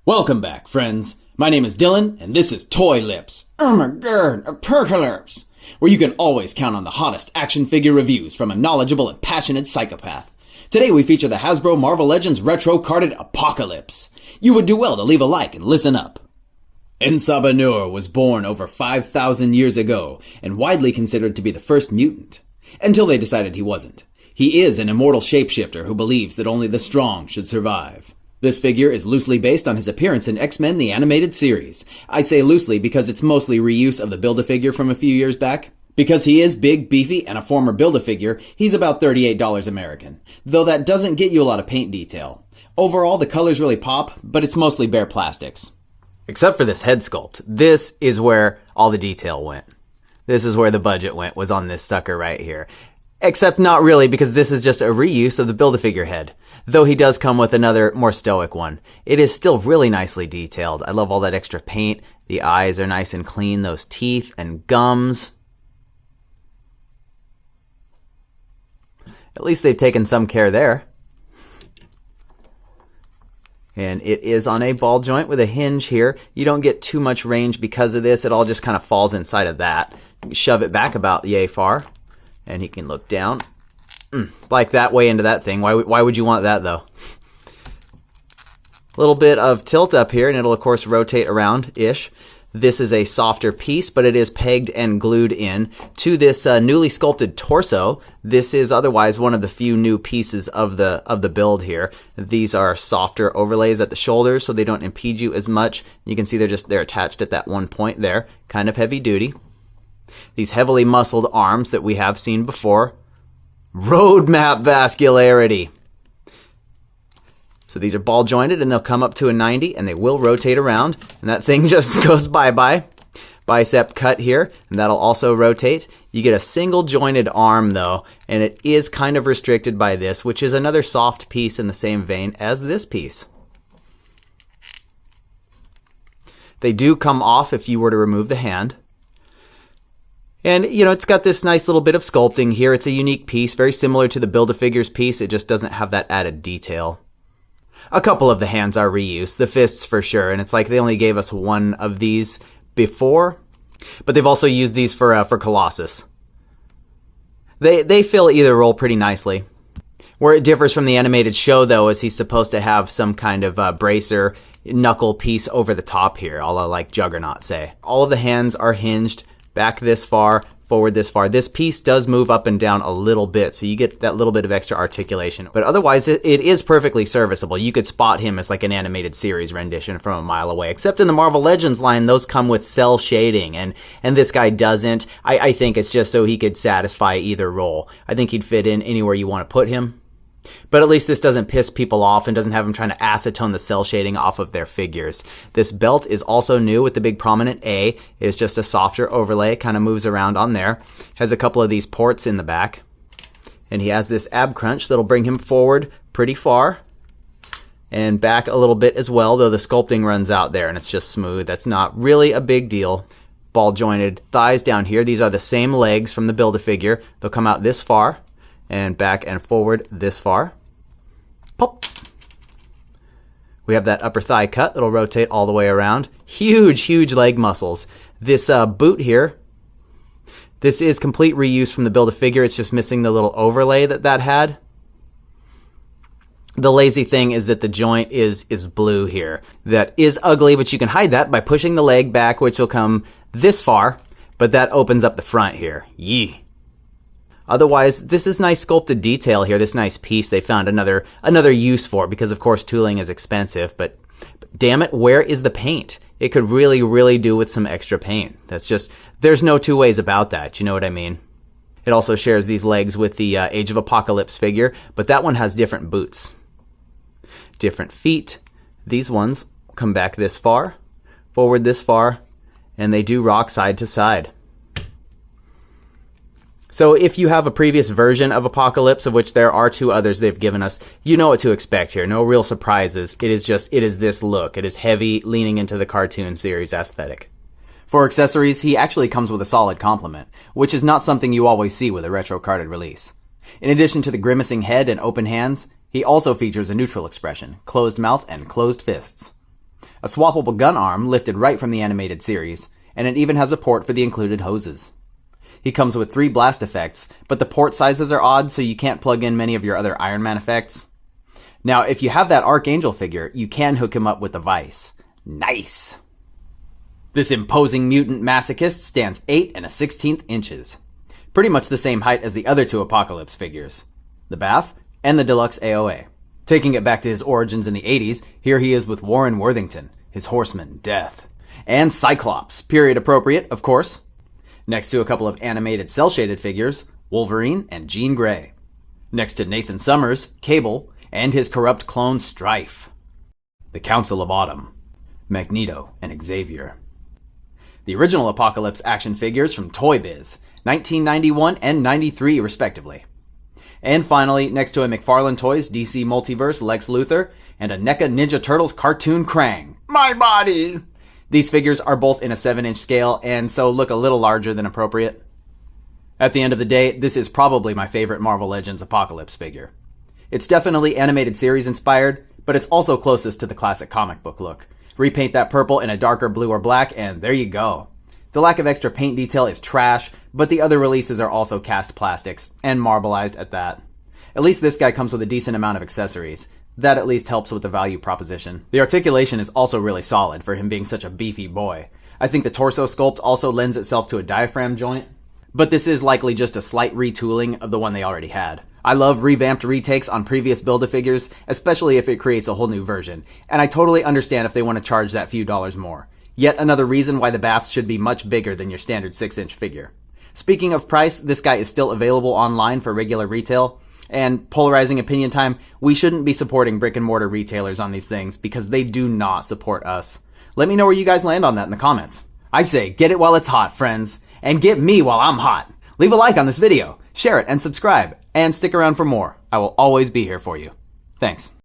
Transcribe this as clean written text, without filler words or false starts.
Welcome back, friends. My name is Dylan, and this is Toy Lips. Oh my god, Apocalypse! Where you can always count on the hottest action figure reviews from a knowledgeable and passionate psychopath. Today we feature the Hasbro Marvel Legends retro-carded Apocalypse. You would do well to leave a like and listen up. Ensaba Nur was born over 5,000 years ago, and widely considered to be the first mutant. Until they decided he wasn't. He is an immortal shapeshifter who believes that only the strong should survive. This figure is loosely based on his appearance in X-Men the Animated Series. I say loosely because it's mostly reuse of the Build-A-Figure from a few years back. Because he is big, beefy, and a former Build-A-Figure, he's about $38 American. Though that doesn't get you a lot of paint detail. Overall, the colors really pop, but it's mostly bare plastics. Except for this head sculpt. This is where all the detail went. This is where the budget went, was on this sucker right here. Except not really, because this is just a reuse of the Build-A-Figure head. Though he does come with another, more stoic one. It is still really nicely detailed. I love all that extra paint. The eyes are nice and clean. Those teeth and gums. At least they've taken some care there. And it is on a ball joint with a hinge here. You don't get too much range because of this. It all just kind of falls inside of that. Shove it back about yay far. And he can look down. Like that way into that thing. Why would you want that though? A little bit of tilt up here, and it'll of course rotate around-ish. This is a softer piece, but it is pegged and glued in to this newly sculpted torso. This is otherwise one of the few new pieces of the build here. These are softer overlays at the shoulders, so they don't impede you as much. You can see they're attached at that one point there. Kind of heavy duty. These heavily muscled arms that we have seen before. Roadmap vascularity. So these are ball jointed and they'll come up to a 90 and they will rotate around, and that thing just goes bye-bye. Bicep cut here, and that'll also rotate. You get a single jointed arm though, and it is kind of restricted by this, which is another soft piece in the same vein as this piece. They do come off if you were to remove the hand. And, you know, it's got this nice little bit of sculpting here. It's a unique piece, very similar to the Build-A-Figures piece. It just doesn't have that added detail. A couple of the hands are reused, the fists for sure, and it's like they only gave us one of these before, but they've also used these for Colossus. They fill either role pretty nicely. Where it differs from the animated show, though, is he's supposed to have some kind of bracer knuckle piece over the top here, a la like Juggernaut, say. All of the hands are hinged. Back this far, forward this far. This piece does move up and down a little bit, so you get that little bit of extra articulation. But otherwise, it is perfectly serviceable. You could spot him as like an animated series rendition from a mile away. Except in the Marvel Legends line, those come with cell shading, and this guy doesn't. I think it's just so he could satisfy either role. I think he'd fit in anywhere you want to put him. But at least this doesn't piss people off and doesn't have them trying to acetone the cell shading off of their figures. This belt is also new with the big prominent A. It's just a softer overlay. It kind of moves around on there. Has a couple of these ports in the back. And he has this ab crunch that'll bring him forward pretty far. And back a little bit as well, though the sculpting runs out there and it's just smooth. That's not really a big deal. Ball jointed thighs down here. These are the same legs from the Build-A-Figure. They'll come out this far. And back and forward this far. Pop. We have that upper thigh cut that'll rotate all the way around. Huge, huge leg muscles. This boot here, this is complete reuse from the Build-A-Figure. It's just missing the little overlay that had. The lazy thing is that the joint is blue here. That is ugly, but you can hide that by pushing the leg back, which will come this far, but that opens up the front here. Yee. Otherwise, this is nice sculpted detail here, this nice piece they found another use for, because of course tooling is expensive, but damn it, where is the paint? It could really, really do with some extra paint. That's just, there's no two ways about that, you know what I mean? It also shares these legs with the Age of Apocalypse figure, but that one has different boots. Different feet. These ones come back this far, forward this far, and they do rock side to side. So if you have a previous version of Apocalypse, of which there are two others they've given us, you know what to expect here. No real surprises. It is this look. It is heavy, leaning into the cartoon series aesthetic. For accessories, he actually comes with a solid complement, which is not something you always see with a retro-carded release. In addition to the grimacing head and open hands, he also features a neutral expression, closed mouth and closed fists. a swappable gun arm lifted right from the animated series, and it even has a port for the included hoses. He comes with 3 blast effects, but the port sizes are odd, so you can't plug in many of your other Iron Man effects. Now, if you have that Archangel figure, you can hook him up with the Vice. Nice! This imposing mutant masochist stands 8 1/16 inches. Pretty much the same height as the other 2 Apocalypse figures, the Bath and the Deluxe AOA. Taking it back to his origins in the 80s, here he is with Warren Worthington, his horseman, Death, and Cyclops, period appropriate, of course. Next to a couple of animated cel-shaded figures, Wolverine and Jean Grey. Next to Nathan Summers, Cable, and his corrupt clone Strife. The Council of Autumn, Magneto and Xavier. The original Apocalypse action figures from Toy Biz, 1991 and 93 respectively. And finally, next to a McFarlane Toys DC Multiverse Lex Luthor and a NECA Ninja Turtles cartoon Krang. My body! These figures are both in a 7-inch scale and so look a little larger than appropriate. At the end of the day, this is probably my favorite Marvel Legends Apocalypse figure. It's definitely animated series inspired, but it's also closest to the classic comic book look. Repaint that purple in a darker blue or black, and there you go. The lack of extra paint detail is trash, but the other releases are also cast plastics, and marbleized at that. At least this guy comes with a decent amount of accessories. That at least helps with the value proposition. The articulation is also really solid for him being such a beefy boy. I think the torso sculpt also lends itself to a diaphragm joint, but this is likely just a slight retooling of the one they already had. I love revamped retakes on previous Build-A-Figures, especially if it creates a whole new version, and I totally understand if they want to charge that few dollars more. Yet another reason why the Baths should be much bigger than your standard 6-inch figure. Speaking of price, this guy is still available online for regular retail, and polarizing opinion time, we shouldn't be supporting brick and mortar retailers on these things because they do not support us. Let me know where you guys land on that in the comments. I say get it while it's hot, friends, and get me while I'm hot. Leave a like on this video, share it and subscribe, and stick around for more. I will always be here for you. Thanks.